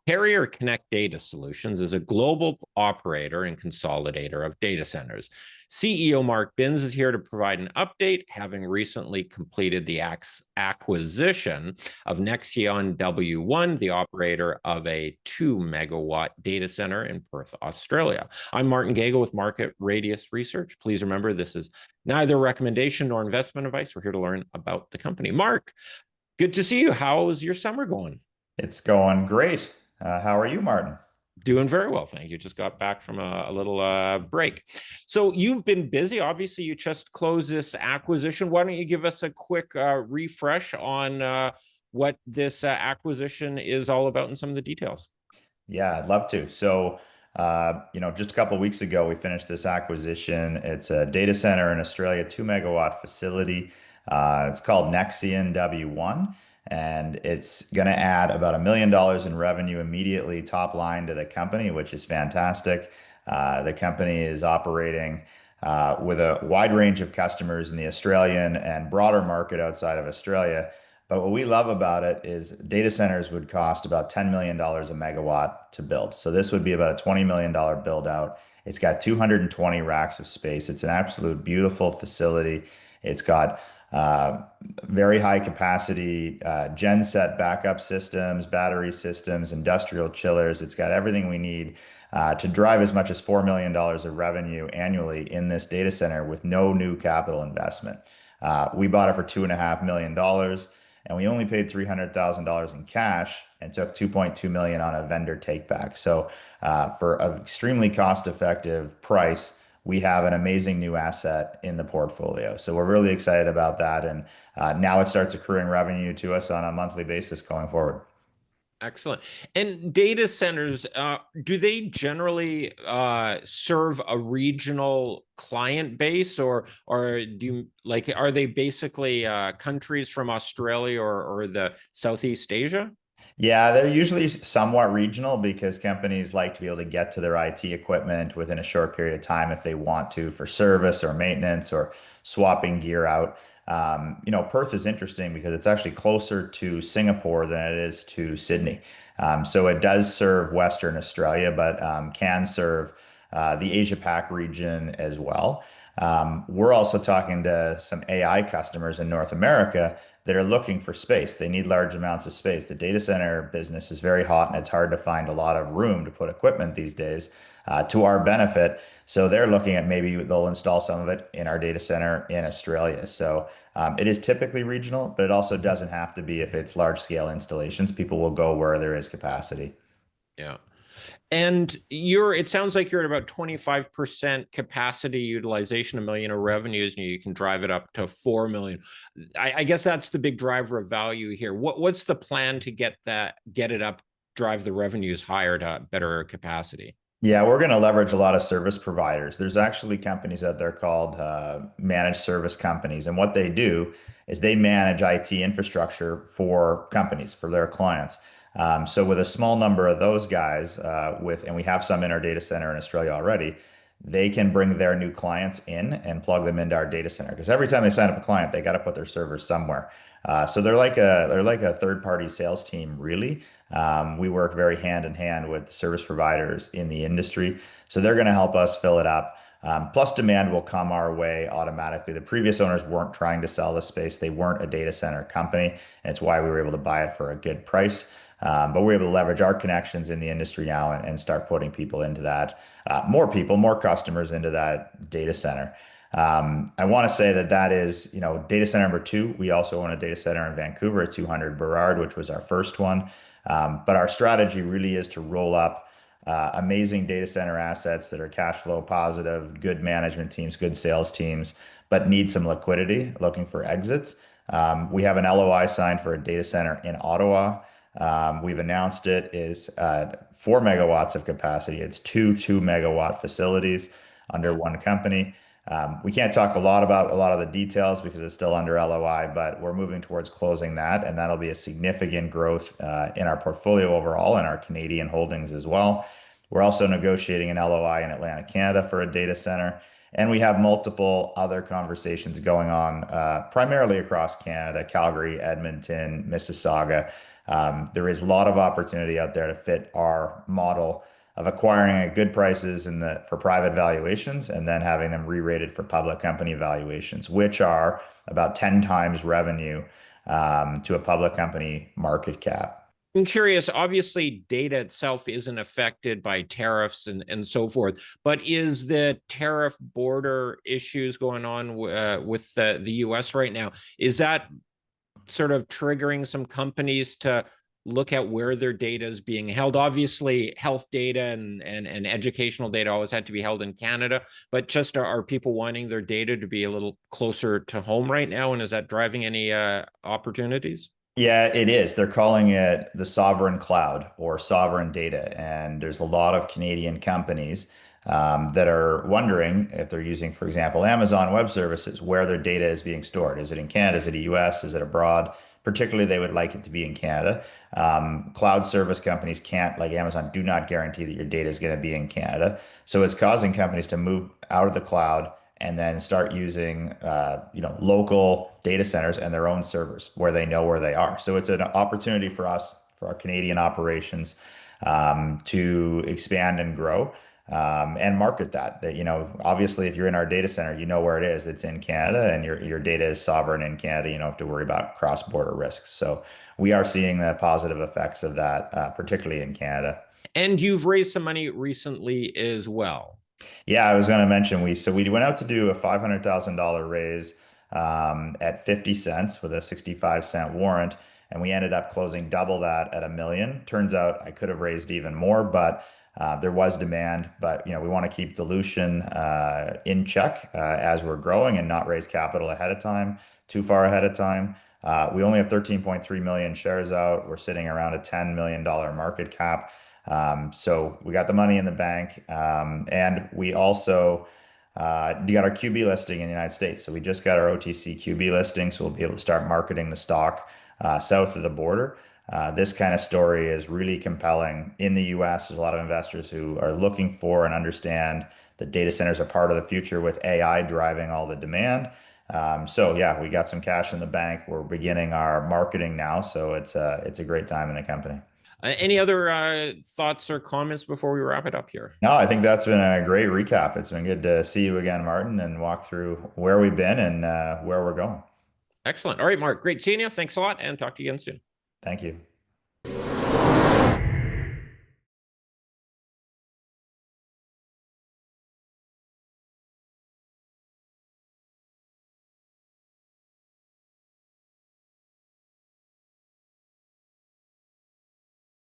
Carrier Connect Data Solutions is a global operator and consolidator of data centers. CEO Mark Binns is here to provide an update, having recently completed the acquisition of Nexion W1, the operator of a 2 megawatt data center in Perth, Australia. I'm Martin Gago with Market Radius Research. Please remember, this is neither recommendation nor investment advice. We're here to learn about the company. Mark, good to see you. How's your summer going? It's going great. How are you, Martin? Doing very well, thank you. Just got back from a little break. So you've been busy. Obviously, you just closed this acquisition. Why don't you give us a quick refresh on what this acquisition is all about and some of the details? Yeah, I'd love to. Just a couple of weeks ago, we finished this acquisition. It's a data center in Australia, 2 megawatt facility. It's called Nexion W1, and it's going to add about $1 million in revenue immediately top line to the company, which is fantastic. The company is operating with a wide range of customers in the Australian and broader market outside of Australia. But what we love about it is data centers would cost about $10 million a megawatt to build. So this would be about a $20 million build out. It's got 220 racks of space. It's an absolute beautiful facility. It's got very high capacity genset backup systems, battery systems, industrial chillers. It's got everything we need to drive as much as $4 million of revenue annually in this data center with no new capital investment. We bought it for $2.5 million, and we only paid $300,000 in cash and took $2.2 million on a vendor take back. So for an extremely cost-effective price, we have an amazing new asset in the portfolio. So we're really excited about that. And now it starts accruing revenue to us on a monthly basis going forward. Excellent. And data centers, do they generally serve a regional client base, or do you like, are they basically countries from Australia or the Southeast Asia? Yeah, they're usually somewhat regional because companies like to be able to get to their IT equipment within a short period of time if they want to for service or maintenance or swapping gear out. Perth is interesting because it's actually closer to Singapore than it is to Sydney. So it does serve Western Australia, but can serve the Asia Pac region as well. We're also talking to some AI customers in North America that are looking for space. They need large amounts of space. The data center business is very hot, and it's hard to find a lot of room to put equipment these days to our benefit. So they're looking at maybe they'll install some of it in our data center in Australia. So it is typically regional, but it also doesn't have to be if it's large scale installations. People will go where there is capacity. Yeah. And it sounds like you're at about 25% capacity utilization, a million of revenues, and you can drive it up to 4 million. I guess that's the big driver of value here. What's the plan to get it up, drive the revenues higher to better capacity? Yeah, we're going to leverage a lot of service providers. There's actually companies out there called managed service companies. And what they do is they manage IT infrastructure for companies, for their clients. So with a small number of those guys, and we have some in our data center in Australia already, they can bring their new clients in and plug them into our data center. Because every time they sign up a client, they got to put their servers somewhere. So they're like a third party sales team, really. We work very hand in hand with the service providers in the industry. So they're going to help us fill it up. Plus, demand will come our way automatically. The previous owners weren't trying to sell the space. They weren't a data center company. And it's why we were able to buy it for a good price. But we're able to leverage our connections in the industry now and start putting people into that, more people, more customers into that data center. I want to say that is, data center number two. We also own a data center in Vancouver at 200 Burrard, which was our first one. But our strategy really is to roll up amazing data center assets that are cash flow positive, good management teams, good sales teams, but need some liquidity, looking for exits. We have an LOI signed for a data center in Ottawa. We've announced it is 4 megawatts of capacity. It's two megawatt facilities under one company. We can't talk a lot about a lot of the details because it's still under LOI, but we're moving towards closing that, and that'll be a significant growth in our portfolio overall and our Canadian holdings as well. We're also negotiating an LOI in Atlantic, Canada for a data center. And we have multiple other conversations going on, primarily across Canada, Calgary, Edmonton, Mississauga. There is a lot of opportunity out there to fit our model of acquiring at good prices for private valuations and then having them re-rated for public company valuations, which are about 10 times revenue to a public company market cap. I'm curious, obviously, data itself isn't affected by tariffs and so forth, but is the tariff border issues going on with the US right now? Is that sort of triggering some companies to look at where their data is being held? Obviously, health data and educational data always had to be held in Canada, but just are people wanting their data to be a little closer to home right now? And is that driving any opportunities? Yeah, it is. They're calling it the sovereign cloud or sovereign data. And there's a lot of Canadian companies that are wondering if they're using, for example, Amazon Web Services, where their data is being stored. Is it in Canada? Is it US? Is it abroad? Particularly, they would like it to be in Canada. Cloud service companies can't, like Amazon, do not guarantee that your data is going to be in Canada. So it's causing companies to move out of the cloud and then start using local data centers and their own servers where they know where they are. So it's an opportunity for us, for our Canadian operations, to expand and grow and market that. Obviously, if you're in our data center, you know where it is. It's in Canada, and your data is sovereign in Canada. You don't have to worry about cross-border risks. So we are seeing the positive effects of that, particularly in Canada. And you've raised some money recently as well. Yeah, I was going to mention we went out to do a $500,000 raise at 50 cents with a 65-cent warrant, and we ended up closing double that at 1 million. Turns out I could have raised even more, but there was demand. But we want to keep dilution in check as we're growing and not raise capital ahead of time, too far ahead of time. We only have 13.3 million shares out. We're sitting around a $10 million market cap. So we got the money in the bank, and we also got our QB listing in the United States. So we just got our OTCQB listing, so we'll be able to start marketing the stock south of the border. This kind of story is really compelling in the US. There's a lot of investors who are looking for and understand that data centers are part of the future with AI driving all the demand. So yeah, we got some cash in the bank. We're beginning our marketing now, so it's a great time in the company. Any other thoughts or comments before we wrap it up here? No, I think that's been a great recap. It's been good to see you again, Martin, and walk through where we've been and where we're going. Excellent. All right, Mark, great seeing you. Thanks a lot, and talk to you again soon. Thank you.